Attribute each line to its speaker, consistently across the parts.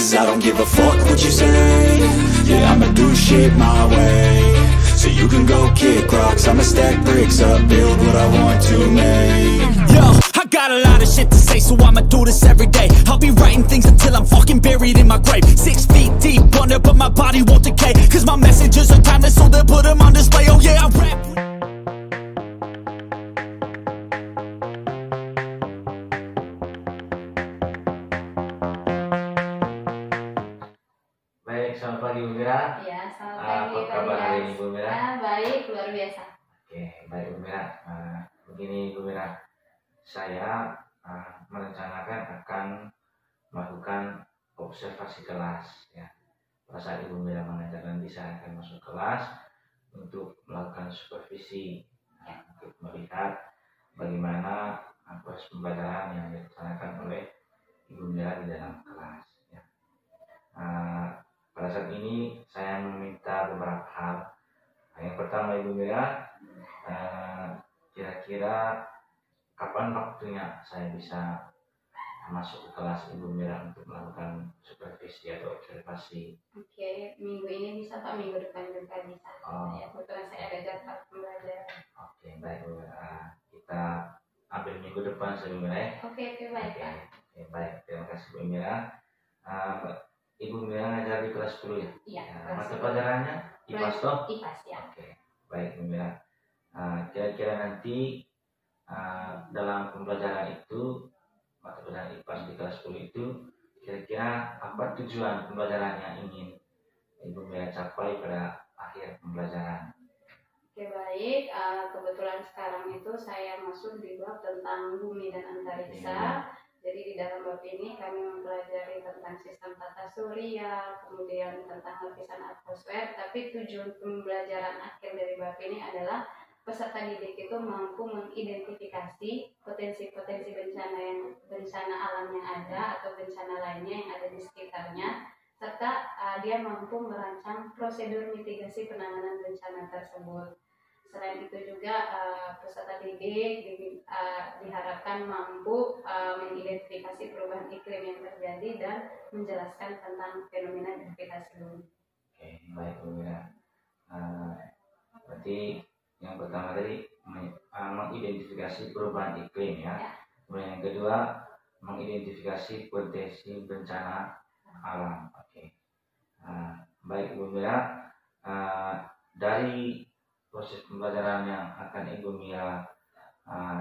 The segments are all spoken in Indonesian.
Speaker 1: 'cause I don't give a fuck what you say. Yeah, I'ma do shit my way. So you can go kick rocks, I'ma stack bricks up, build what I want to make. Yo, I got a lot of shit to say, so I'ma do this every day. I'll be writing things until I'm fucking buried in my grave. 6 feet deep under, but my body won't decay, 'cause my messages are timeless, so they'll put them on display. Oh yeah, I rap.
Speaker 2: Baik, selamat pagi Bu Mira.
Speaker 3: Ya, selamat
Speaker 2: Apa
Speaker 3: pagi.
Speaker 2: kabar hari ini Bu Mira?
Speaker 3: Baik, luar biasa.
Speaker 2: Oke, baik Bu Mira. Begini Bu Mira, saya merencanakan akan melakukan observasi kelas ya. Pada saat Ibu Mira mengajar nanti saya akan masuk kelas untuk melakukan supervisi, untuk melihat bagaimana proses pembelajaran yang dilaksanakan oleh Ibu Mira di dalam kelas ya. Pada saat ini saya meminta beberapa hal. Yang pertama Ibu Mira, kira-kira kapan waktunya saya bisa masuk ke kelas Ibu Mira untuk melakukan supervisi atau observasi?
Speaker 3: Oke, minggu ini bisa Pak, minggu depan juga bisa. Ya, kebetulan saya ada jadwal pembelajaran.
Speaker 2: Oke, baik Bu Mira. Kita ambil minggu depan Bu Mira ya.
Speaker 3: Oke, baik Pak.
Speaker 2: Oke, baik. Terima kasih Bu Mira. Ibu Mira ngajar di kelas 10 ya?
Speaker 3: Iya.
Speaker 2: Mata pelajarannya IPAS toh?
Speaker 3: IPAS ya.
Speaker 2: Oke, baik Bu Mira. Kira-kira nanti dalam pembelajaran itu, mata pelajaran IPAS di kelas 10 itu, kira-kira apa tujuan pembelajaran yang ingin Ibu Mira capai pada akhir pembelajaran?
Speaker 3: Oke, baik. Kebetulan sekarang itu saya masuk di bab tentang bumi dan antariksa. Jadi di dalam bab ini kami mempelajari tentang sistem tata surya, kemudian tentang lapisan atmosfer. Tapi tujuan pembelajaran akhir dari bab ini adalah peserta didik itu mampu mengidentifikasi potensi-potensi bencana alam yang ada atau bencana lainnya yang ada di sekitarnya, serta dia mampu merancang prosedur mitigasi penanganan bencana tersebut. Selain itu juga peserta didik diharapkan mampu mengidentifikasi perubahan iklim yang terjadi dan menjelaskan tentang fenomena gravitasi bumi.
Speaker 2: Oke, baik Bu Mira. Berarti yang pertama tadi mengidentifikasi perubahan iklim ya. Kemudian yang kedua mengidentifikasi potensi bencana alam. Oke. Baik Bu Mira, dari proses pembelajaran yang akan Ibu Mira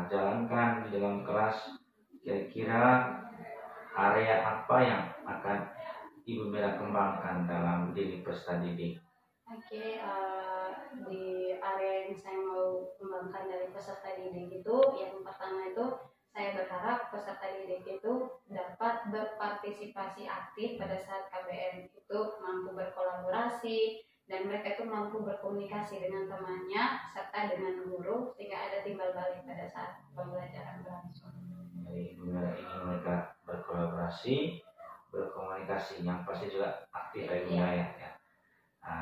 Speaker 2: jalankan di dalam kelas, kira-kira area apa yang akan Ibu Mira kembangkan dalam diri peserta didik?
Speaker 3: Oke, di area yang saya mau kembangkan dari peserta didik itu, yang pertama itu saya berharap peserta didik itu dapat berpartisipasi aktif pada saat KBM itu, mampu berkolaborasi, dan mereka itu mampu berkomunikasi dengan temannya serta dengan guru sehingga ada timbal balik pada saat pembelajaran berlangsung.
Speaker 2: Jadi Ibu Mira ingin mereka berkolaborasi, berkomunikasi, yang pasti juga aktif ya Ibu Mira ya.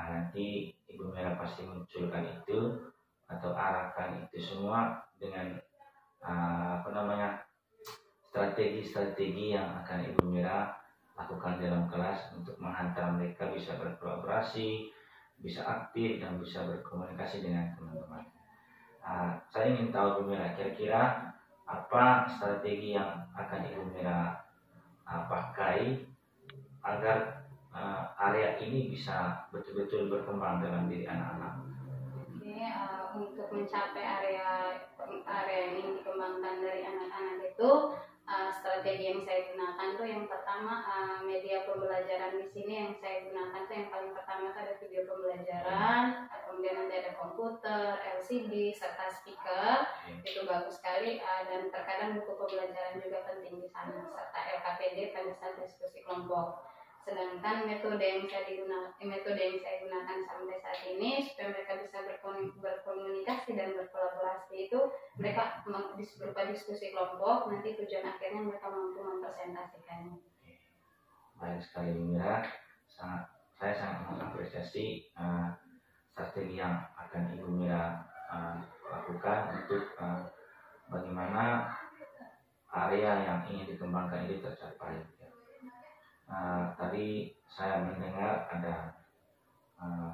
Speaker 2: Nanti Ibu Mira pasti munculkan itu atau arahkan itu semua dengan strategi-strategi yang akan Ibu Mira lakukan dalam kelas untuk menghantar mereka bisa berkolaborasi, bisa aktif dan bisa berkomunikasi dengan teman-teman. Saya ingin tahu Bu Mira, kira-kira apa strategi yang akan Ibu Mira pakai agar area ini bisa betul-betul berkembang dalam diri anak-anak?
Speaker 3: Oke, untuk mencapai area yang ingin dikembangkan dari anak-anak itu, strategi yang saya gunakan tuh yang pertama media pembelajaran di sini yang saya gunakan tuh yang paling pertama itu ada video pembelajaran, kemudian nanti ada komputer, LCD serta speaker, itu bagus sekali, dan terkadang buku pembelajaran juga penting di sana serta LKPD pada saat diskusi kelompok. Sedangkan metode yang saya gunakan sampai saat ini supaya mereka bisa berkomunikasi dan berkolaborasi itu mereka berupa diskusi kelompok, nanti tujuan akhirnya mereka mampu mempresentasikannya.
Speaker 2: Baik sekali Bu Mira, saya sangat mengapresiasi strategi yang akan Ibu Mira lakukan untuk bagaimana area yang ingin dikembangkan ini tercapai. tadi saya mendengar ada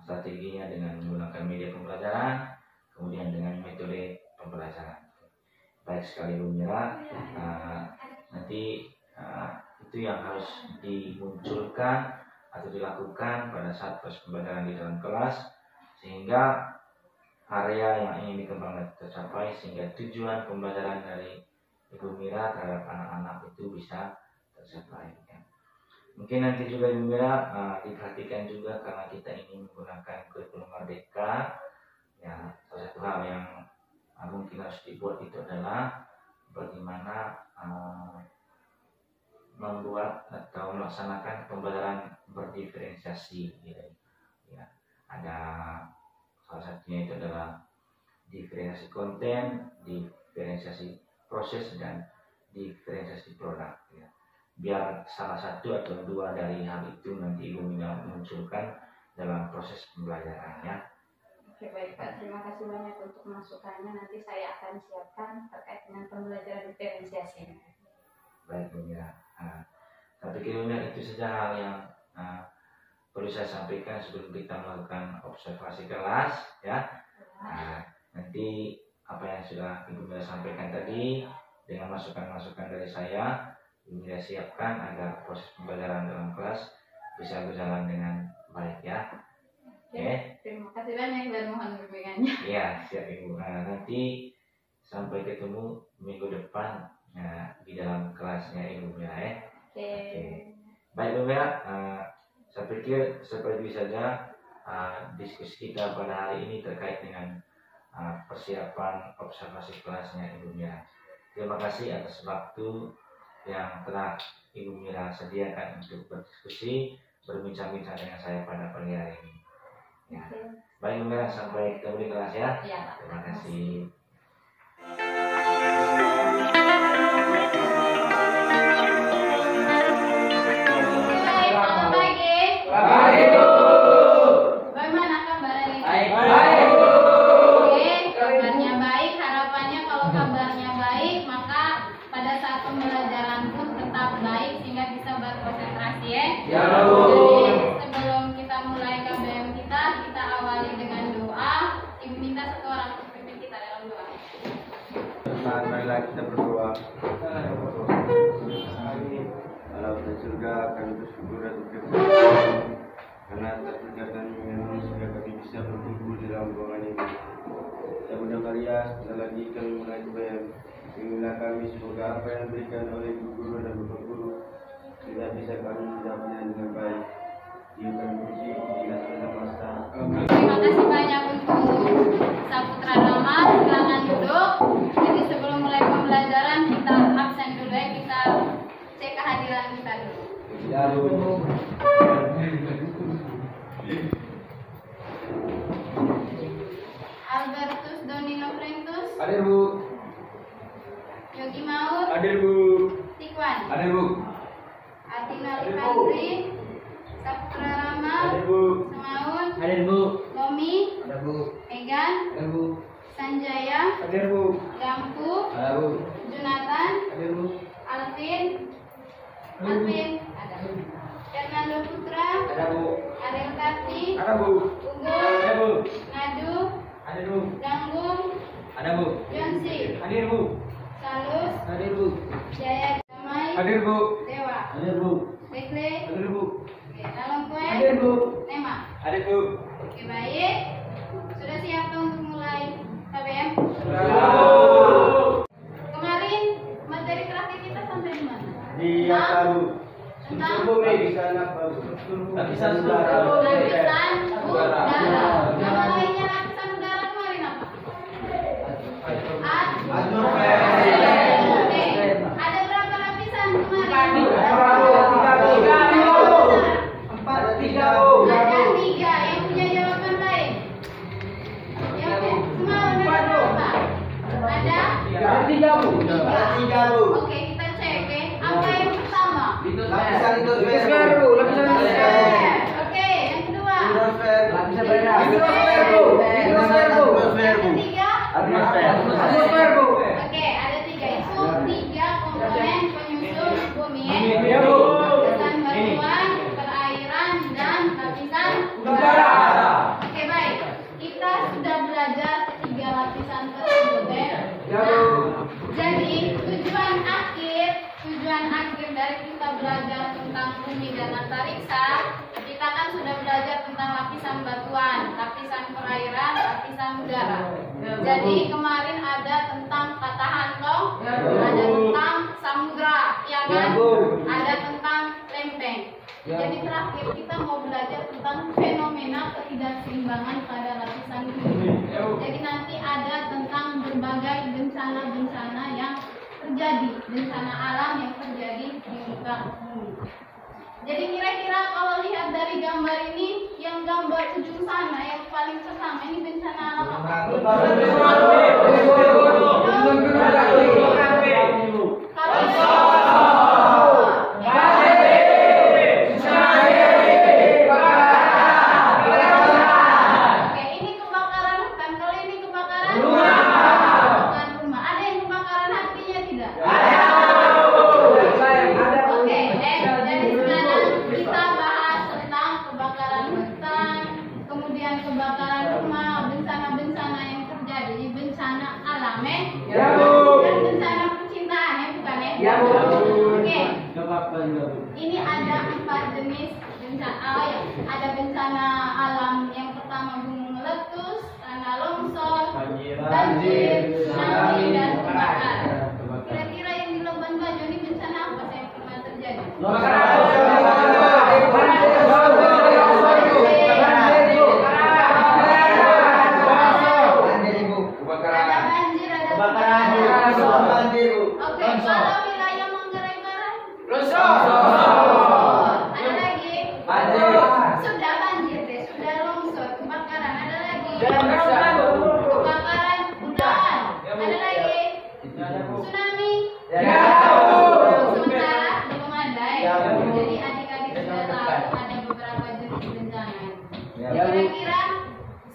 Speaker 2: strateginya dengan menggunakan media pembelajaran, kemudian dengan metode pembelajaran. Baik sekali Bu Mira, nanti itu yang harus dimunculkan atau dilakukan pada saat proses pembelajaran di dalam kelas, sehingga area yang ingin dikembangkan tercapai, sehingga tujuan pembelajaran dari Ibu Mira terhadap anak-anak itu bisa tercapai. Ya. Mungkin nanti juga Ibu Mira diperhatikan juga, karena kita ingin menggunakan kurikulum Merdeka. Ya, salah satu hal yang mungkin harus dibuat itu adalah bagaimana membuat atau melaksanakan pembelajaran berdiferensiasi. Ya, ada salah satunya itu adalah diferensiasi konten, diferensiasi proses, dan diferensiasi produk. Ya. Biar salah satu atau dua dari hal itu nanti Ibu Mira munculkan dalam proses pembelajarannya.
Speaker 3: Oke, baik Pak, terima kasih banyak untuk masukannya. Nanti saya akan siapkan terkait dengan pembelajaran diferensiasi.
Speaker 2: Baik Bu Mira, saya pikir itu saja hal yang perlu saya sampaikan sebelum kita melakukan observasi kelas. Ya, nanti apa yang sudah Ibu Mira sampaikan tadi dengan masukan-masukan dari saya, Ibu Mira siapkan agar proses pembelajaran dalam kelas bisa berjalan dengan baik, ya. Oke.
Speaker 3: Terima kasih banyak dan mohon bimbingannya.
Speaker 2: Iya, siap Ibu. Nanti sampai ketemu minggu depan di dalam kelasnya Ibu Mira, ya. Oke. Baik Bu Mira, saya pikir seperti saja diskusi kita pada hari ini terkait dengan persiapan observasi kelasnya Ibu Mira. Terima kasih atas waktu yang telah Ibu Mira sediakan untuk berdiskusi, berbincang-bincang dengan saya pada pagi hari ini. Ya. Baik Bu Mira, sampai ketemu di kelas, ya. Terima kasih.
Speaker 3: Jadi sebelum kita mulai KBM kita awali dengan doa. Ibu minta satu orang untuk pimpin kita dalam doa.
Speaker 4: Marilah kita berdoa. Allah dan surga, kami bersyukur dan berterima kasih karena atas berkatan yang sehingga kami bisa berkumpul di dalam ruangan ini. Ya Bunda Maria, sekali lagi kami mulai KBM. Inilah kami, semoga apa yang diberikan oleh guru dan bapak guru tidak bisa kami menjawabnya dengan baik. Dia kami puji, tidak ada masa.
Speaker 3: Terima kasih banyak untuk Saputra Rama. Silakan duduk. Jadi sebelum mulai pembelajaran kita absen dulu, ya. Kita cek kehadiran kita dulu. Albertus Donino Frentus.
Speaker 4: Hadir Bu.
Speaker 3: Yogi Maut.
Speaker 4: Hadir Bu.
Speaker 3: Tikwan.
Speaker 4: Hadir Bu.
Speaker 3: Atina Lipandri. Saputra Rama.
Speaker 4: Hadir Bu.
Speaker 3: Semaun.
Speaker 4: Hadir Bu.
Speaker 3: Lomi.
Speaker 4: Hadir Bu.
Speaker 3: Egan.
Speaker 4: Hadir Bu.
Speaker 3: Sanjaya.
Speaker 4: Hadir Bu.
Speaker 3: Dampu.
Speaker 4: Hadir Bu.
Speaker 3: Jonathan.
Speaker 4: Hadir Bu.
Speaker 3: Alvin. Ada. Fernando Putra.
Speaker 4: Ada Bu.
Speaker 3: Ariel Karti.
Speaker 4: Ada Bu.
Speaker 3: Ugo.
Speaker 4: Ada Bu.
Speaker 3: Nadu.
Speaker 4: Hadir Bu.
Speaker 3: Danggung.
Speaker 4: Ada Bu.
Speaker 3: Yonsi.
Speaker 4: Hadir Bu.
Speaker 3: Salus.
Speaker 4: Hadir Bu.
Speaker 3: Jaya Damai.
Speaker 4: Hadir Bu.
Speaker 3: Dewa.
Speaker 4: Hadir Bu.
Speaker 3: Lekle.
Speaker 4: Hadir Bu.
Speaker 3: Oke, dalam kue.
Speaker 4: Hadir Bu.
Speaker 3: Nema.
Speaker 4: Hadir Bu.
Speaker 3: Oke, baik. Sudah siap untuk mulai KBM? Kemarin materi terakhir kita sampai di mana?
Speaker 4: Di yang baru.
Speaker 3: Tentang
Speaker 4: Lapisan udara.
Speaker 3: lapisan udara. Nama lainnya lapisan udara kemarin apa?
Speaker 4: Atmosfer.
Speaker 3: Oke. Ada berapa lapisan kemarin?
Speaker 4: Tiga.
Speaker 3: Ada 3. Yang punya jawaban baik. Yang mau berapa? Ada?
Speaker 4: Tiga Bu.
Speaker 3: Oke, kita cek ya. Apa yang pertama?
Speaker 4: Lapisan litosfer Bu. Lapisan litosfer.
Speaker 3: Oke, yang kedua.
Speaker 4: Lapisan litosfer Bu.
Speaker 3: Yang ketiga.
Speaker 4: Atmosfer Bu.
Speaker 3: Oke, ada 3 itu 3 komponen penyusun bumi.
Speaker 4: Iya Bu.
Speaker 3: Lapisan batuan, akhir dari kita belajar tentang bumi dan antariksa, kita kan sudah belajar tentang lapisan batuan, lapisan perairan, lapisan udara. Jadi kemarin ada tentang patahan toh, ada tentang samudra, ya kan? Ada tentang lempeng. Jadi terakhir kita mau belajar tentang fenomena ketidakseimbangan pada lapisan bumi. Jadi nanti ada tentang berbagai bencana-bencana yang terjadi, bencana alam yang terjadi di muka bumi. Jadi kira-kira kalau lihat dari gambar ini, yang gambar ujung sana yang paling pertama ini bencana alam apa? Ini ada 4 jenis bencana. Ada bencana alam yang pertama gunung meletus, tanah longsor, banjir, tsunami, dan kebakaran. Kira-kira yang di Labuan Bajo ini bencana apa yang pernah terjadi? Ada banjir, ada kebakaran. Oke, kalau wilayah Manggarai Barat? Ada lagi? Sudah banjir deh, sudah longsor, kebakaran. Ada lagi? Kebakaran hutan. Ada lagi? Tsunami? Sementara belum ada ya. Jadi adik-adik sudah tahu ada beberapa jenis bencana. Kira-kira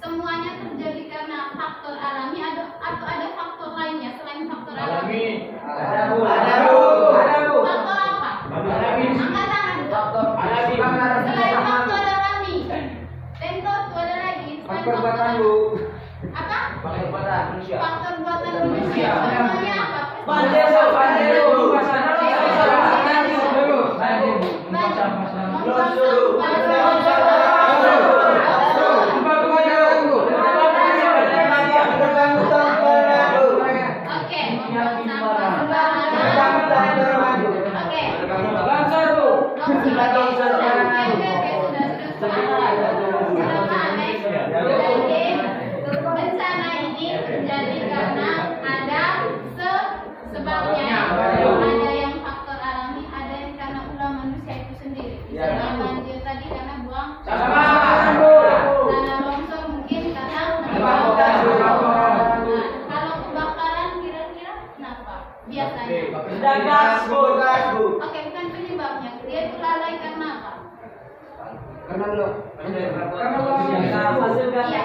Speaker 3: semuanya terjadi karena faktor alami atau ada faktor lainnya selain faktor alami? Faktor apa? Angkat tangan. Selain faktor alami. Tentu ada lagi. Faktor buatan apa? Faktor buatan manusia. Namanya apa? Bencana ini terjadi karena ada sebabnya. Ada yang faktor alami, ada yang karena ulah manusia itu sendiri. Misalnya banjir tadi karena buang tanah longsor mungkin karena kalau kebakaran kira-kira kenapa? Biasanya. Oke, bukan penyebabnya. Dia itu lalai karena apa?
Speaker 5: Karena lo.
Speaker 3: Iya,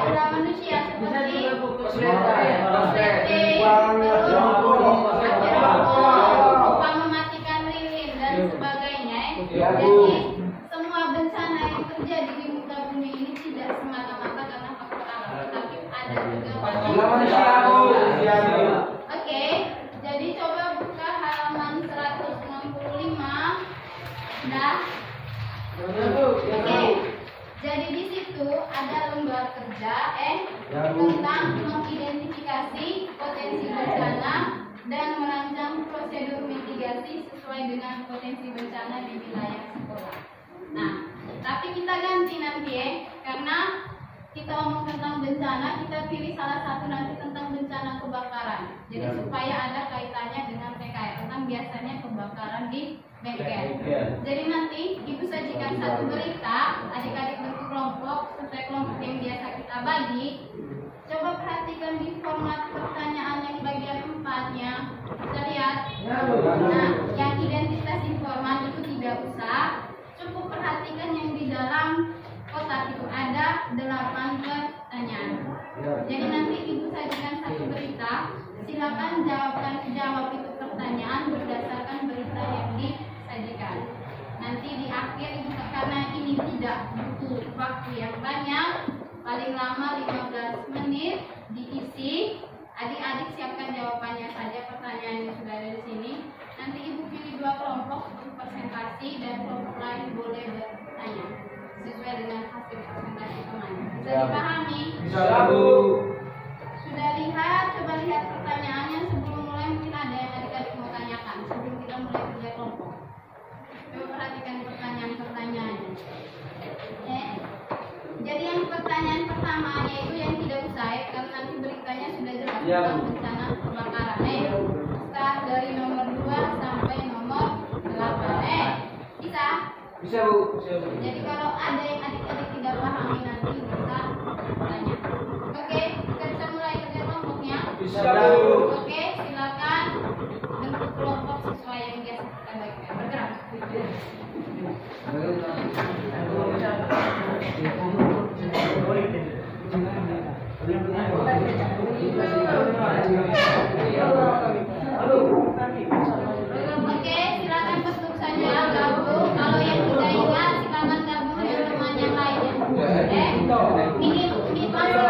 Speaker 3: ulah manusia seperti lupa mematikan lilin dan sebagainya. Jadi semua bencana yang terjadi di muka bumi ini tidak semata-mata karena faktor alam, tetapi ada juga faktor manusia. Oke, jadi coba buka halaman 165. Nah, oke. Jadi di situ ada lembar kerja tentang mengidentifikasi potensi bencana dan merancang prosedur mitigasi sesuai dengan potensi bencana di wilayah sekolah. Nah, tapi kita ganti nanti ya, karena kita ngomong tentang bencana, kita pilih salah satu nanti tentang bencana kebakaran. Jadi supaya ada kaitannya dengan PKL, tentang biasanya kebakaran di bengkel. Jadi nanti ibu sajikan satu berita, adik-adik bentuk kelompok sesuai kelompok yang biasa kita bagi. Coba perhatikan di format pertanyaan yang bagian 4-nya. Kita lihat. Nah, yang identitas informan itu tidak usah. Cukup perhatikan yang di dalam kotak itu ada 8 pertanyaan. Jadi nanti ibu sajikan satu berita, silakan jawab itu pertanyaan berdasarkan berita yang disajikan. Nanti di akhir ibu, karena ini tidak butuh waktu yang banyak, paling lama 15 menit diisi. Adik-adik siapkan jawabannya saja, pertanyaan yang sudah ada di sini. Nanti ibu pilih 2 kelompok, boleh bertanya sesuai dengan hasil presentasi teman. Bisa dipahami?
Speaker 5: Bisa, Bu.
Speaker 3: Sudah lihat? Coba lihat pertanyaannya sebelum mulai. Mungkin ada yang adik-adik mau tanyakan sebelum kita mulai kerja kelompok. Coba perhatikan pertanyaan-pertanyaannya. Jadi yang pertanyaan pertama yaitu yang tidak usai karena nanti beritanya sudah jelas tentang bencana kebakaran. Start dari nomor 2 sampai nomor 8. Bisa?
Speaker 5: Bisa, Bu.
Speaker 3: Jadi kalau ada yang adik-adik tidak pahami nanti bisa tanya. Oke, kita bisa mulai kerja kelompoknya.
Speaker 5: Bisa, Bu.
Speaker 3: Oke, silakan bentuk kelompok sesuai yang biasa kita bagikan. Bergerak. Oke, silakan bentuk saja gabung. Kalau yang tidak ingat silakan gabung dengan teman yang lainnya. Ini masuk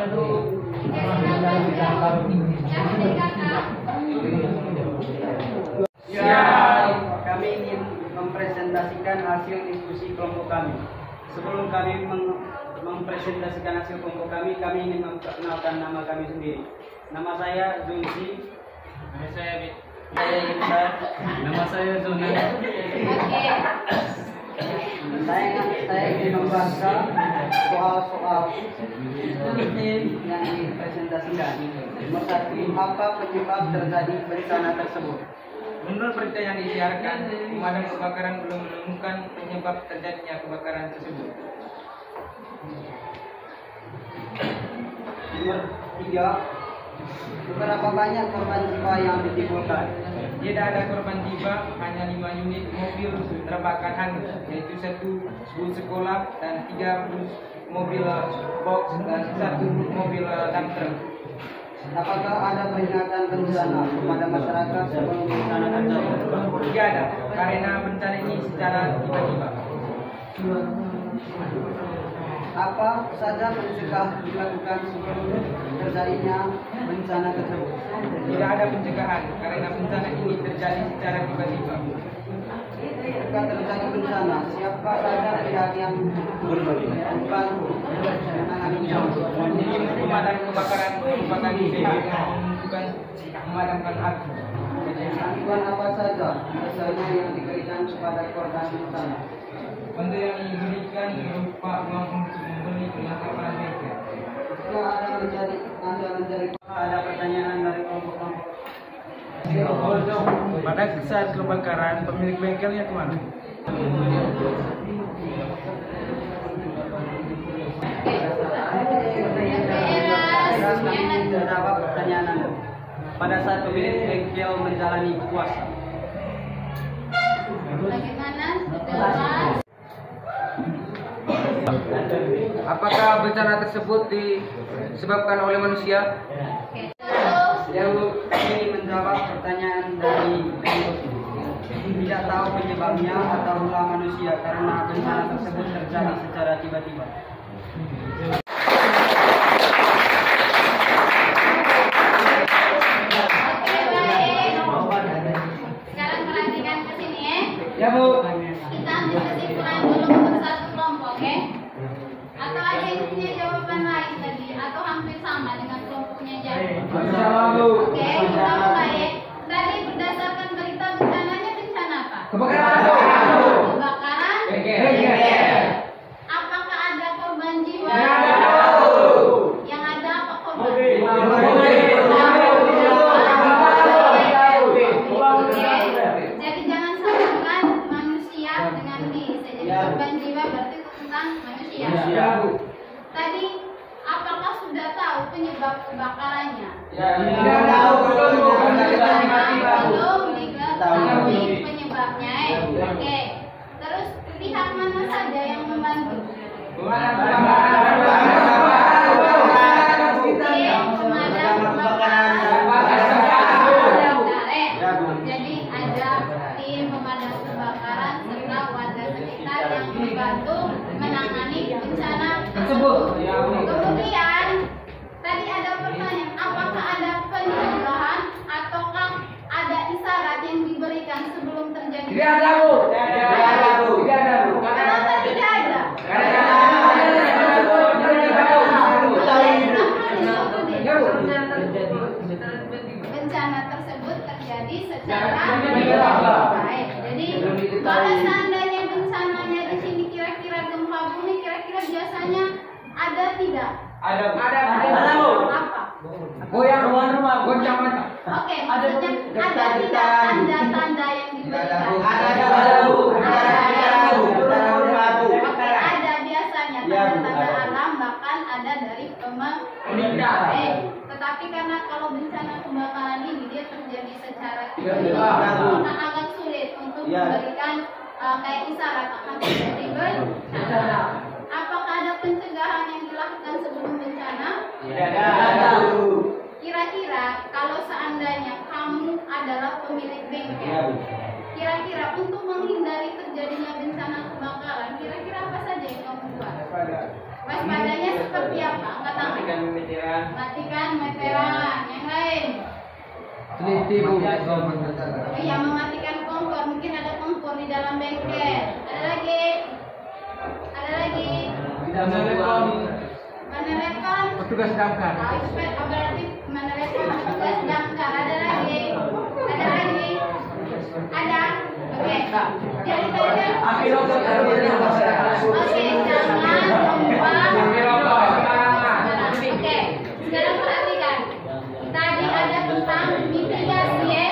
Speaker 6: Kami ingin mempresentasikan hasil diskusi kelompok kami. Sebelum kami mempresentasikan hasil kelompok kami ingin memperkenalkan nama kami sendiri. Nama saya Zulsi.
Speaker 5: Nama saya
Speaker 6: Iksan.
Speaker 5: Nama saya Zona.
Speaker 6: Saya ingin membahas soal-soal yang dipresentasikan. Nomor 1, apa penyebab terjadi bencana tersebut?
Speaker 5: Menurut berita yang disiarkan, pemadam kebakaran belum menemukan penyebab terjadinya kebakaran tersebut.
Speaker 6: Nomor 3, berapa banyak korban jiwa yang ditimbulkan?
Speaker 5: Tidak ada korban jiwa, hanya 5 unit mobil terbakar hangus, yaitu 1 bus sekolah dan 3 bus mobil box dan 1 mobil dump truck.
Speaker 6: Apakah ada peringatan bencana kepada masyarakat sebelum bencana terjadi?
Speaker 5: Tidak ada, karena bencana ini secara tiba-tiba.
Speaker 6: Apa saja mencegah dilakukan sebelum terjadinya bencana tersebut?
Speaker 5: Tidak ada pencegahan, karena bencana ini terjadi secara tiba-tiba.
Speaker 6: Jika terjadi bencana, siapa saja pihak yang membantu menangani bencana?
Speaker 5: Tim pemadam kebakaran merupakan pihak yang membutuhkan memadamkan api.
Speaker 6: Bantuan apa saja biasanya yang diberikan kepada korban bencana?
Speaker 5: Bantuan yang diberikan berupa uang untuk membeli perlengkapan bengkel.
Speaker 6: Jika ada pertanyaan dari kelompok-kelompok.
Speaker 5: Pada saat kebakaran, pemilik bengkelnya kemana?
Speaker 6: Jawab pertanyaan Anda. Pada saat pemilik bengkel menjalani puasa.
Speaker 3: Bagaimana? Jelas.
Speaker 5: Apakah bencana tersebut disebabkan oleh manusia?
Speaker 3: Oke, terus.
Speaker 6: Yang ini menjawab pertanyaan dari kelompok ini. Tidak tahu penyebabnya atau ulah manusia karena bencana tersebut terjadi secara tiba-tiba.
Speaker 3: Oke, baik. Sekarang perhatikan ke sini ya.
Speaker 5: Ya, Bu.
Speaker 3: Kita ambil kesimpulan dulu untuk satu kelompok ya. Atau ada yang punya jawaban lain tadi atau hampir sama dengan kelompoknya jadi.
Speaker 5: Sama, Bu.
Speaker 3: Oke, kita mulai. Tadi berdasarkan berita bencananya bencana apa?
Speaker 5: Kebakaran, Bu.
Speaker 3: Kebakaran.
Speaker 5: Bengkel.
Speaker 3: Apakah ada korban jiwa?
Speaker 5: Tidak ada.
Speaker 3: Yang ada apa korban jiwa? Jadi jangan samakan manusia dengan bis. Jadi korban jiwa berarti itu tentang manusia.
Speaker 5: Ya, Bu.
Speaker 3: Tadi apakah sudah tahu penyebab kebakarannya?
Speaker 5: Tidak tahu, belum
Speaker 3: diketahui penyebabnya. Oke. Terus pihak mana saja yang membantu? Pemadam kebakaran. Jadi ada tim pemadam kebakaran serta warga sekitar yang membantu menangani bencana tersebut. Kemudian tadi ada pertanyaan, apakah ada pencegahan ataukah ada isyarat yang diberikan sebelum terjadi?
Speaker 5: Tidak ada, Bu.
Speaker 3: Kenapa tidak ada? Bencana tersebut terjadi secara baik. Jadi kalau seandainya bencananya di sini kira-kira gempa bumi, kira-kira biasanya ada tidak?
Speaker 5: Ada,
Speaker 3: Apa?
Speaker 5: goyang rumah, goncang mata.
Speaker 3: Oke, maksudnya ada tidak tanda-tanda yang diberikan? Oke, ada biasanya tanda-tanda alam, bahkan ada dari pemerintah. Tetapi karena kalau bencana kebakaran ini dia terjadi secara tiba-tiba, maka agak sulit untuk memberikan kayak isyarat akan terjadi bencana. Apakah ada pencegahan yang dilakukan sebelum bencana?
Speaker 5: Tidak ada.
Speaker 3: Kira-kira kalau seandainya kamu adalah pemilik bengkel, kira-kira untuk menghindari terjadinya bencana kebakaran, kira-kira apa saja yang kamu buat? Waspadanya seperti apa? Angkat pertama. Matikan meteran. Yang lain.
Speaker 5: Teliti Bu.
Speaker 3: Iya, mematikan kompor. Mungkin ada kompor di dalam bengkel. Ada lagi. Ada lagi.
Speaker 5: Menelepon
Speaker 3: Menelepon.
Speaker 5: petugas damkar.
Speaker 3: Berarti menelepon petugas damkar. Ada lagi. Ada lagi. Ada. Oke. Jadi tadi kan. Oke, jangan membuang. Oke. Sekarang perhatikan. Tadi ada tentang mitigasi ya.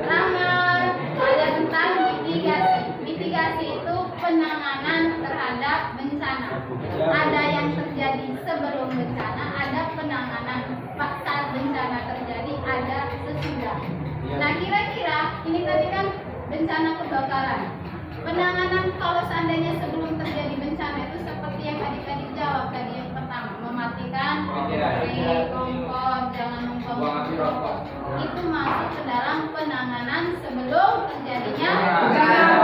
Speaker 3: Ramar. Ada tentang mitigasi. Mitigasi itu penanganan terhadap bencana. Ada yang terjadi sebelum bencana, ada penanganan saat bencana terjadi, ada sesudah. Nah, kira-kira ini tadi kan bencana kebakaran. Penanganan kalau seandainya sebelum terjadi bencana itu seperti yang adik-adik jawab tadi yang pertama, mematikan kompor, jangan membuang rokok. Itu masuk ke dalam penanganan sebelum terjadinya bencana.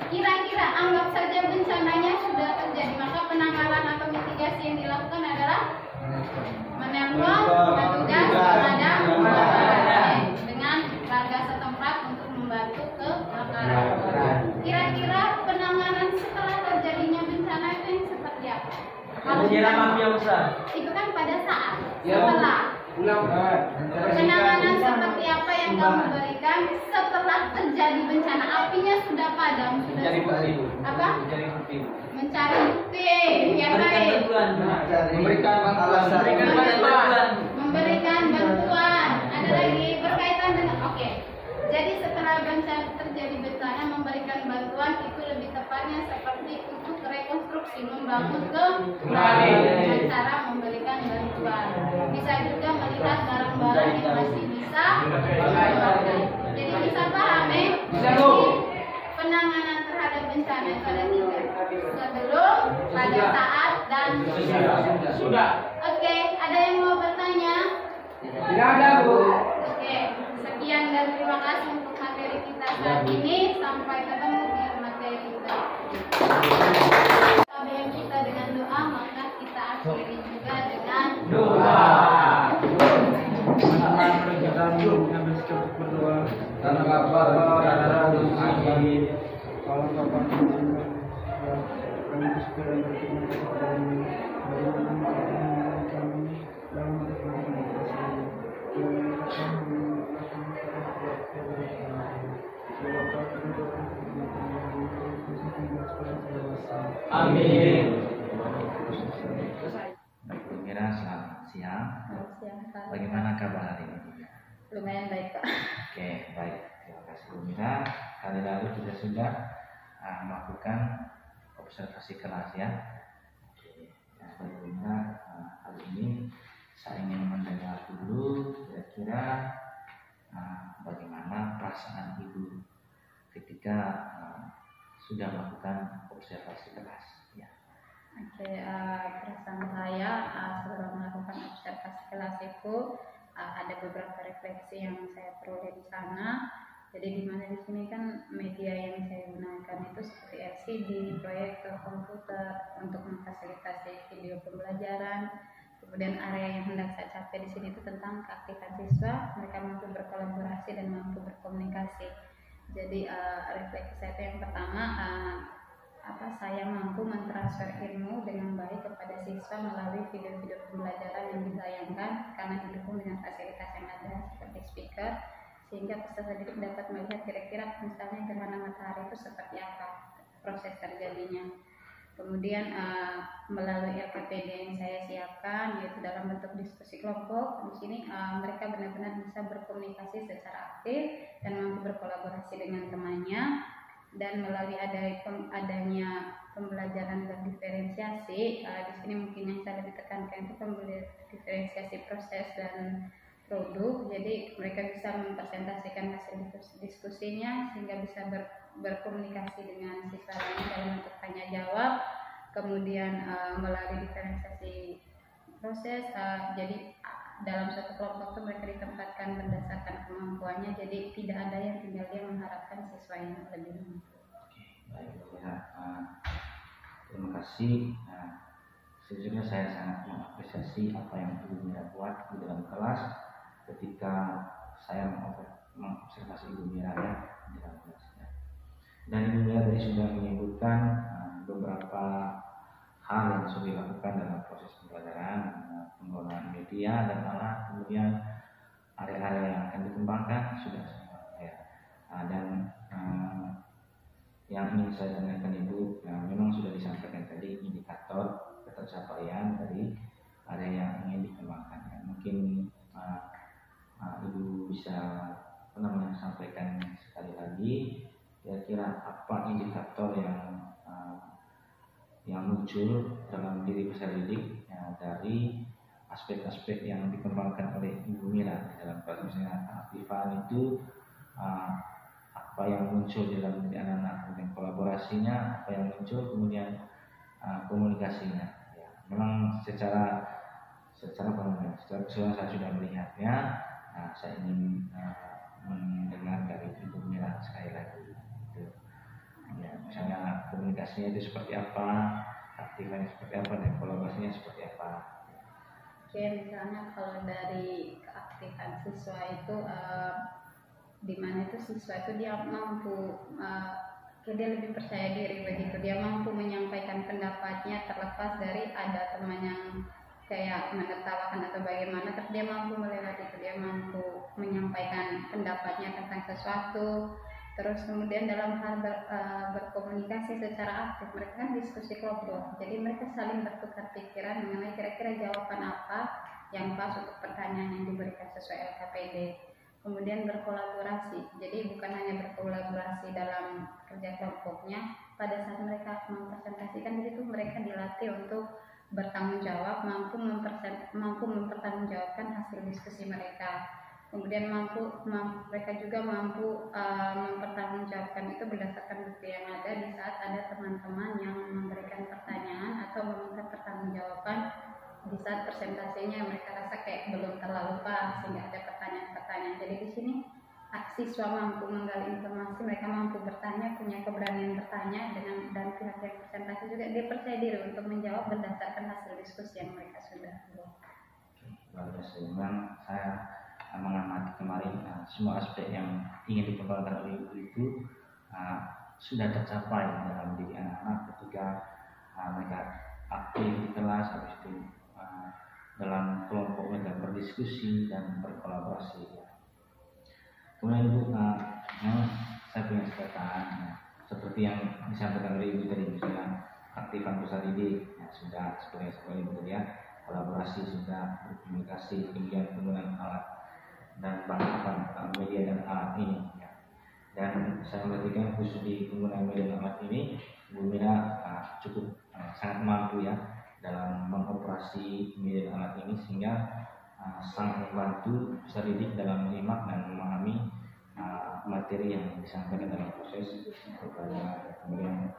Speaker 3: Kira-kira anggap saja bencananya sudah terjadi, maka penanganan atau mitigasi yang dilakukan adalah menelpon petugas pemadam kebakaran dengan warga setempat untuk membantu kebakaran. Kira-kira penanganan setelah terjadinya bencana itu yang seperti apa? Itu kan pada saat setelah. Penanganan seperti apa yang kamu berikan setelah terjadi bencana? Apinya sudah padam, sudah apa? Mencari bukti yang lain.
Speaker 5: Memberikan bantuan.
Speaker 3: Memberikan bantuan. Ada lagi berkaitan dengan oke. Jadi setelah bencana terjadi bencana, memberikan bantuan itu lebih tepatnya seperti untuk rekonstruksi, membangun kembali dengan cara memberikan bantuan. Bisa juga melihat barang-barang yang masih bisa dipakai. Jadi bisa paham ya? Penanganan terhadap bencana itu ada 3. Sebelum, pada saat, dan
Speaker 5: Sudah.
Speaker 3: Oke, ada yang mau bertanya?
Speaker 5: Tidak ada Bu.
Speaker 3: Oke, sekian dan terima kasih untuk materi kita saat ini. Sampai ketemu di materi kita. Yang kita dengan doa, maka kita akhiri juga dengan
Speaker 5: Doa. Karena Bapak Amin.
Speaker 2: Mira, selamat siang. Bagaimana kabar hari ini?
Speaker 3: lumayan baik Pak.
Speaker 2: Oke, baik. Terima kasih Bu Mira. Kali lalu kita sudah melakukan observasi kelas ya. Oke, baik Bu Mira. Kali ini saya ingin mendengar dulu kira-kira bagaimana perasaan Ibu ketika sudah melakukan observasi kelas ya.
Speaker 3: Oke, perasaan saya setelah melakukan observasi kelas itu ada beberapa refleksi yang saya peroleh di sana. Jadi di mana di sini kan media yang saya gunakan itu seperti LCD, proyektor komputer untuk memfasilitasi video pembelajaran. Kemudian area yang hendak saya capai di sini itu tentang keaktifan siswa, mereka mampu berkolaborasi dan mampu berkomunikasi. Jadi refleksi saya itu yang pertama, saya mampu mentransfer ilmu dengan baik kepada siswa melalui video-video pembelajaran yang ditayangkan karena didukung dengan fasilitas yang ada seperti speaker, sehingga peserta didik dapat melihat kira-kira misalnya gerhana matahari itu seperti apa proses terjadinya. Kemudian melalui LPPD yang saya siapkan yaitu dalam bentuk diskusi kelompok, di sini mereka benar-benar bisa berkomunikasi secara aktif dan mampu berkolaborasi dengan temannya. Dan melalui adanya pembelajaran berdiferensiasi, di sini mungkin yang saya lebih tekankan itu diferensiasi proses dan produk. Jadi mereka bisa mempresentasikan hasil diskusinya sehingga bisa berkomunikasi dengan siswa lain dalam bentuk tanya jawab. Kemudian melalui diferensiasi proses, jadi dalam satu kelompok itu mereka ditempatkan berdasarkan kemampuannya, jadi tidak ada yang tinggal dia mengharapkan siswa yang lebih mampu.
Speaker 2: Baik, ya. Terima kasih. sejujurnya saya sangat mengapresiasi apa yang Ibu Mira buat di dalam kelas ketika saya mengobservasi Ibu Mira ya di dalam kelasnya. Dan Ibu Mira tadi sudah menyebutkan beberapa hal yang sudah dilakukan dalam proses pembelajaran, penggunaan media dan alat, kemudian area-area yang akan dikembangkan sudah ya. Dan yang ingin saya tanyakan Ibu, memang sudah disampaikan tadi indikator ketercapaian dari area yang ingin dikembangkan. Ya. Mungkin Ibu bisa sampaikan sekali lagi, kira-kira apa indikator yang muncul dalam diri peserta didik ya, dari aspek-aspek yang dikembangkan oleh Ibu Mira dalam proses aktifan itu, apa yang muncul dalam diri anak-anak, kemudian kolaborasinya, apa yang muncul, kemudian komunikasinya. Ya, memang secara keseluruhan saya sudah melihatnya. Saya ingin mendengar dari Ibu Mira sekali lagi. Ya, misalnya komunikasinya itu seperti apa, aktifannya seperti apa, dan kolaborasinya seperti apa.
Speaker 3: Oke, misalnya kalau dari keaktifan siswa itu di mana itu siswa itu dia mampu dia lebih percaya diri begitu, dia mampu menyampaikan pendapatnya terlepas dari ada teman yang kayak menertawakan atau bagaimana, tapi dia mampu melewati itu, dia mampu menyampaikan pendapatnya tentang sesuatu. Terus kemudian dalam hal berkomunikasi secara aktif, mereka kan diskusi kelompok, jadi mereka saling bertukar pikiran mengenai kira-kira jawaban apa yang pas untuk pertanyaan yang diberikan sesuai LKPD. Kemudian berkolaborasi, jadi bukan hanya berkolaborasi dalam kerja kelompoknya, pada saat mereka mempresentasikan diri itu mereka dilatih untuk bertanggung jawab, mampu mempertanggungjawabkan hasil diskusi mereka. Kemudian mereka juga mampu mempertanggungjawabkan itu berdasarkan bukti yang ada di saat ada teman-teman yang memberikan pertanyaan atau meminta pertanggungjawaban di saat presentasinya mereka rasa kayak belum terlalu pas sehingga ada pertanyaan-pertanyaan. Jadi di sini siswa mampu menggali informasi, mereka mampu bertanya, punya keberanian bertanya, dan pihak yang presentasi juga dia percaya diri untuk menjawab berdasarkan hasil diskusi yang mereka sudah buat.
Speaker 2: Luar biasa. Memang saya mengamati kemarin semua aspek yang ingin dikembangkan oleh Ibu itu sudah tercapai dalam diri anak-anak ketika mereka aktif di kelas, habis itu dalam kelompok mereka berdiskusi dan berkolaborasi. Kemudian Ibu, saya punya catatan seperti yang disampaikan oleh Ibu tadi, misalnya aktifan peserta didik sudah seperti Ibu tadi ya, kolaborasi sudah, berkomunikasi, kemudian penggunaan alat dan bahan media dan alat ini ya. Dan saya perhatikan khusus di penggunaan media dan alat ini Ibu Mira cukup sangat mampu ya dalam mengoperasi media dan alat ini, sehingga sangat membantu peserta didik dalam menyimak dan memahami materi yang disampaikan dalam proses pembelajaran. Kemudian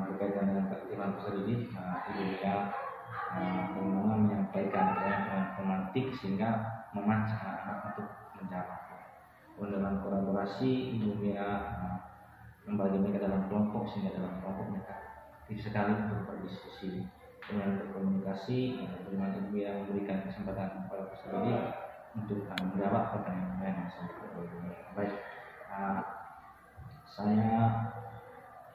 Speaker 2: berkaitan dengan keaktifan peserta didik, Ibu Mira bagaimana menyampaikan dengan romantik sehingga memancing anak-anak untuk menjawab. Dalam kolaborasi, Ibu Mira membagi mereka dalam kelompok sehingga dalam kelompok mereka aktif sekali untuk berdiskusi. Dengan berkomunikasi, dengan Ibu Mira memberikan kesempatan kepada peserta didik untuk menjawab pertanyaan yang disampaikan oleh Ibu Mira. Baik, saya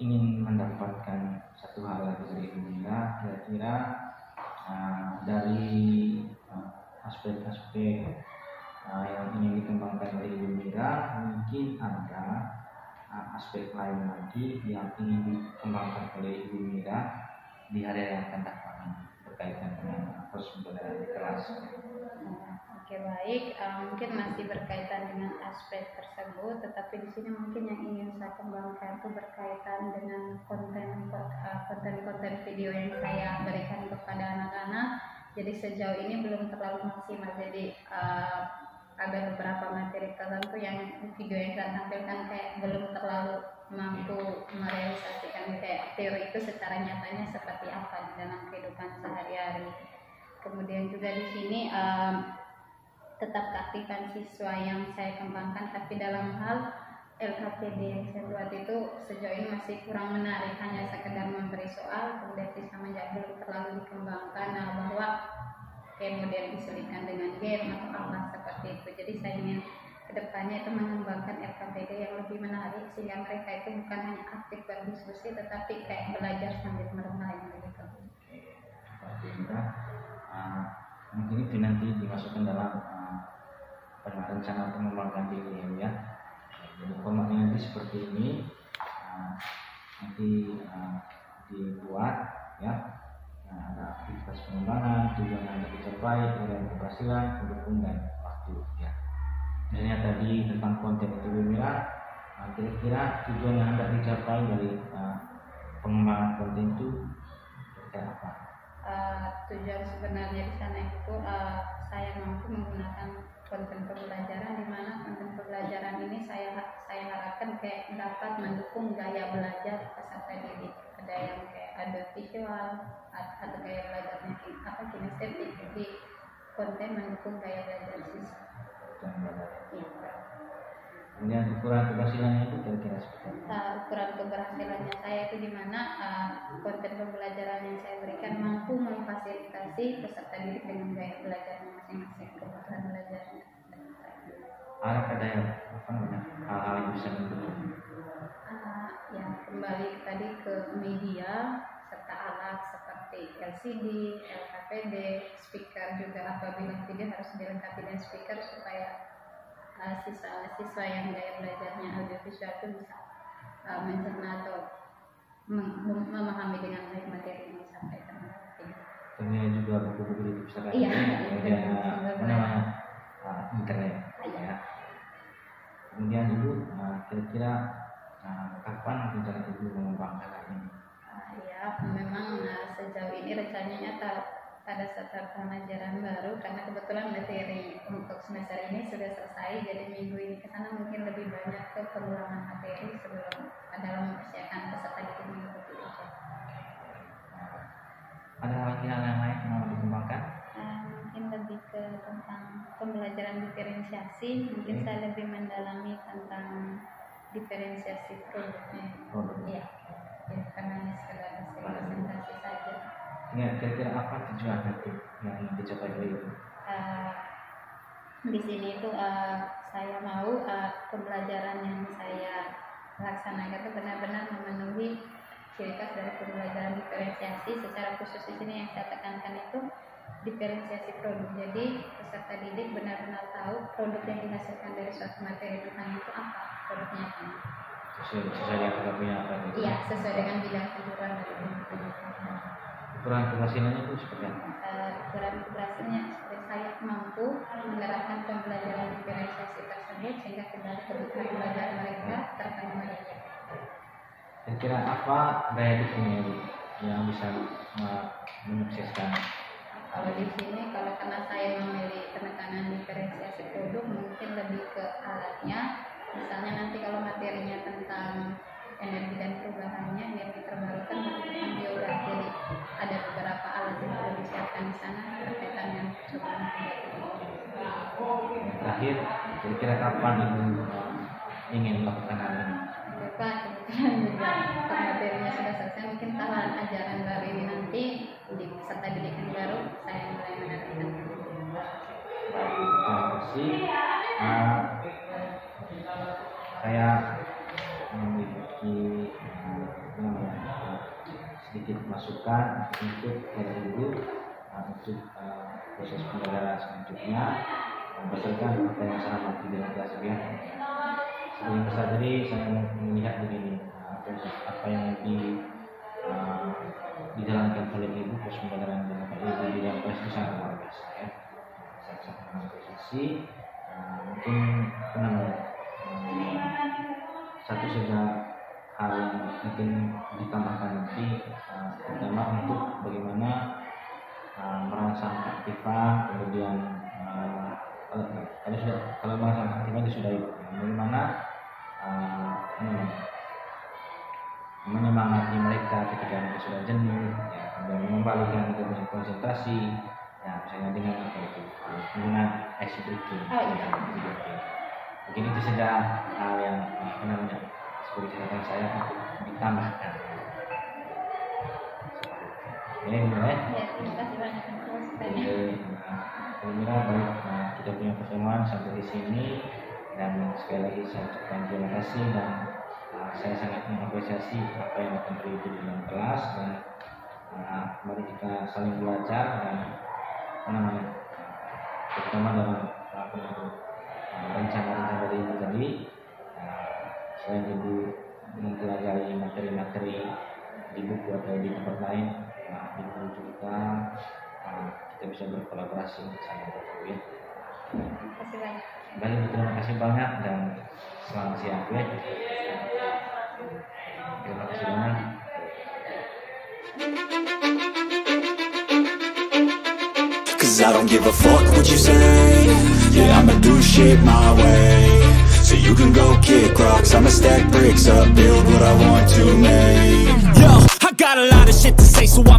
Speaker 2: ingin mendapatkan satu hal lagi dari Ibu Mira, kira-kira dari aspek-aspek yang ingin dikembangkan oleh Ibu Mira, mungkin ada aspek lain lagi yang ingin dikembangkan oleh Ibu Mira di hari yang akan datang berkaitan dengan proses pembelajaran di kelas.
Speaker 3: Oke, baik, mungkin masih berkaitan dengan aspek tersebut, tetapi di sini mungkin yang ingin saya kembangkan itu berkaitan dengan konten video yang saya berikan kepada anak-anak. Jadi sejauh ini belum terlalu maksimal, jadi ada beberapa materi tertentu yang video yang saya tampilkan kayak belum terlalu mampu merealisasikan kayak teori itu secara nyatanya seperti apa di dalam kehidupan sehari-hari. Kemudian juga di sini tetap keaktifan siswa yang saya kembangkan, tapi dalam hal LKPD yang saya buat itu sejauh ini masih kurang menarik, hanya sekedar memberi soal kemudian bisa menjawab kayak belum terlalu dikembangkan, nah bahwa kayak model diselipkan dengan game atau apa seperti itu. Jadi saya ingin kedepannya itu mengembangkan RKPD yang lebih menarik sehingga mereka itu bukan hanya aktif berdiskusi tetapi kayak belajar sambil bermain gitu.
Speaker 2: Mungkin itu nanti dimasukkan dalam rencana pengembangan diri ya. Jadi formatnya nanti seperti ini, nanti dibuat ya. Ada aktivitas pengembangan, tujuan yang dicapai, dan keberhasilan, pendukung dan waktu ya. Misalnya tadi tentang konten itu Mira, kira-kira tujuan yang hendak dicapai dari pengembangan konten itu kira apa?
Speaker 3: Tujuan sebenarnya di sana itu saya mampu menggunakan konten pembelajaran, di mana konten pembelajaran ini saya harapkan kayak dapat mendukung gaya belajar peserta didik. Ada yang kayak ada visual atau gaya belajarnya kinestetik, jadi konten mendukung gaya belajar siswa.
Speaker 2: Kemudian ukuran keberhasilannya itu kira-kira seperti apa?
Speaker 3: Ukuran keberhasilannya saya itu di mana konten pembelajaran yang saya berikan mampu memfasilitasi peserta didik dengan gaya belajarnya masing-masing, kebutuhan belajarnya.
Speaker 2: Ada yang hal-hal yang bisa mendukung?
Speaker 3: Ya kembali tadi ke media serta alat seperti LCD, LKPD, speaker juga apabila tidak harus dilengkapi dengan speaker supaya siswa yang gaya belajarnya audiovisual itu bisa mencerna atau memahami dengan baik materi yang disampaikan.
Speaker 2: Kemudian juga buku-buku di perpustakaan.
Speaker 3: Iya,
Speaker 2: internet. Ya. Kemudian Ibu kira-kira kapan rencana Ibu mengembangkan hal ini?
Speaker 3: Ya, memang sejauh ini rencananya pada saat pelajaran baru, karena kebetulan materi untuk semester ini sudah selesai, jadi minggu ini ke sana mungkin lebih banyak ke pengulangan materi sebelum dalam mempersiapkan peserta didik minggu berikutnya.
Speaker 2: Ada lagi hal yang lain yang mau dikembangkan?
Speaker 3: Mungkin lebih ke tentang pembelajaran diferensiasi, mungkin saya lebih mendalami tentang diferensiasi produknya. Iya, karena hanya sekedar hasil presentasi saja.
Speaker 2: Ya, kira-kira apa tujuan nanti yang dicapai oleh Ibu?
Speaker 3: Di sini itu saya mau pembelajaran yang saya laksanakan itu benar-benar memenuhi ciri khas dari pembelajaran diferensiasi. Secara khusus di sini yang saya tekankan itu diferensiasi produk. Jadi peserta didik benar-benar tahu produk yang dihasilkan dari suatu materi Tuhan itu apa, produknya apa.
Speaker 2: Sesuai dengan programnya apa?
Speaker 3: Iya, sesuai dengan bidang kejuruan dari pendidikan.
Speaker 2: Ukuran keberhasilannya itu seperti apa?
Speaker 3: Ukuran keberhasilannya seperti saya mampu menerapkan pembelajaran diferensiasi tersebut sehingga kebutuhan belajar mereka terpenuhi.
Speaker 2: Kira-kira apa daya dukungnya Ibu yang bisa menyukseskan?
Speaker 3: Kalau di sini, kalau karena saya memilih penekanan diferensiasi produk, mungkin lebih ke alatnya. Misalnya nanti kalau materinya tentang energi dan perubahannya, energi terbarukan, tentang biogas. Jadi ada beberapa alat yang sudah disiapkan di sana berkaitan dengan perubahan.
Speaker 2: Terakhir, kira-kira kapan Ibu ingin melakukan hal ini?
Speaker 3: Kebetulan juga materinya sudah selesai, mungkin tahun ajaran baru ini nanti di peserta didikan baru saya mulai menargetkan.
Speaker 2: Terima kasih. Saya memiliki sedikit masukan untuk Ibu untuk proses pembelajaran selanjutnya berdasarkan apa yang saya amati dalam kelas ya. Sebelum besar tadi saya melihat begini apa yang dijalankan oleh Ibu proses pembelajaran dengan Ibu di dalam kelas itu sangat luar biasa ya. Saya sangat mengapresiasi mungkin satu saja hal yang mungkin ditambahkan nanti pertama untuk bagaimana merangsang keaktifan, kemudian kalau merangsang keaktifan disudahi bagaimana menyemangati mereka ketika mereka sudah jenuh ya, dan mengembalikan ke konsentrasi ya, misalnya dengan apa itu menggunakan ice breaking mungkin itu saja hal yang seperti catatan saya untuk ditambahkan. Ya, gimana?
Speaker 3: Ya, terima kasih banyak untuk masukannya.
Speaker 2: Alhamdulillah baik, kita punya pertemuan sampai di sini dan sekali lagi saya ucapkan terima kasih dan saya sangat mengapresiasi apa yang akan terjadi di dalam kelas dan mari kita saling belajar dan terutama dalam rencana-rencana dari itu tadi. Selain itu mempelajari materi-materi di buku atau di tempat lain, di guru juga kita bisa berkolaborasi bersama ya.
Speaker 3: Terima kasih banyak.
Speaker 2: Baik, terima kasih banyak dan selamat siang ya. Terima kasih banyak.
Speaker 1: Cause I don't give a fuck what you say. Yeah, I'ma do shit my way. So you can go kick rocks, I'ma stack bricks up, build what I want to make. Yo, I got a lot of shit to say, so I'm